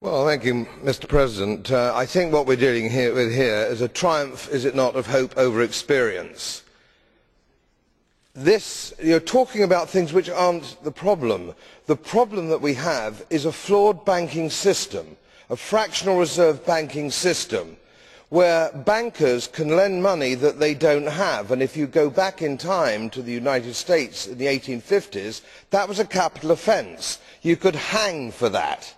Well, thank you, Mr. President. I think what we're dealing with here is a triumph, is it not, of hope over experience. You're talking about things which aren't the problem. The problem that we have is a flawed banking system, a fractional reserve banking system, where bankers can lend money that they don't have. And if you go back in time to the United States in the 1850s, that was a capital offence. You could hang for that.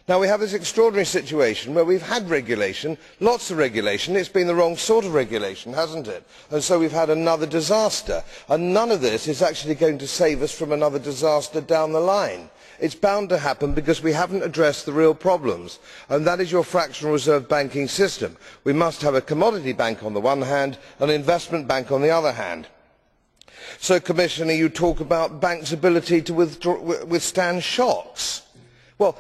Now we have this extraordinary situation where we've had regulation, lots of regulation. It's been the wrong sort of regulation, hasn't it? And so we've had another disaster. And none of this is actually going to save us from another disaster down the line. It's bound to happen because we haven't addressed the real problems, and that is your fractional reserve banking system. We must have a commodity bank on the one hand, and an investment bank on the other hand. So, Commissioner, you talk about banks' ability to withstand shocks. Well,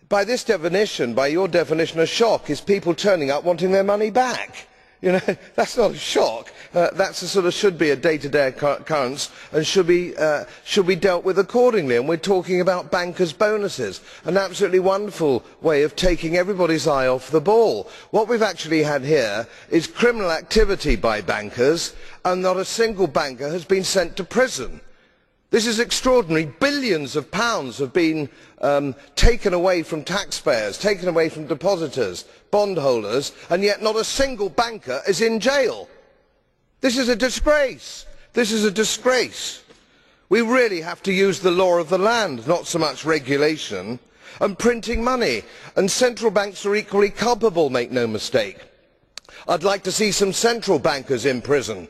by this definition, by your definition, a shock is people turning up wanting their money back. You know, that's not a shock. Should be a day-to-day occurrence and should be dealt with accordingly. And we're talking about bankers' bonuses, an absolutely wonderful way of taking everybody's eye off the ball. What we've actually had here is criminal activity by bankers, and not a single banker has been sent to prison. This is extraordinary. Billions of pounds have been taken away from taxpayers, taken away from depositors, bondholders, and yet not a single banker is in jail. This is a disgrace. This is a disgrace. We really have to use the law of the land, not so much regulation, and printing money. And central banks are equally culpable, make no mistake. I'd like to see some central bankers in prison.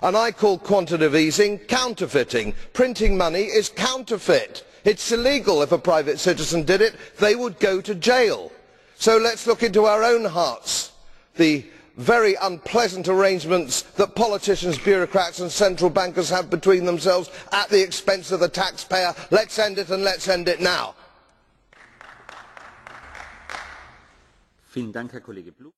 And I call quantitative easing counterfeiting. Printing money is counterfeit. It's illegal. If a private citizen did it, they would go to jail. So let's look into our own hearts. The very unpleasant arrangements that politicians, bureaucrats and central bankers have between themselves at the expense of the taxpayer. Let's end it, and let's end it now. Vielen Dank, Herr Kollege Bloom.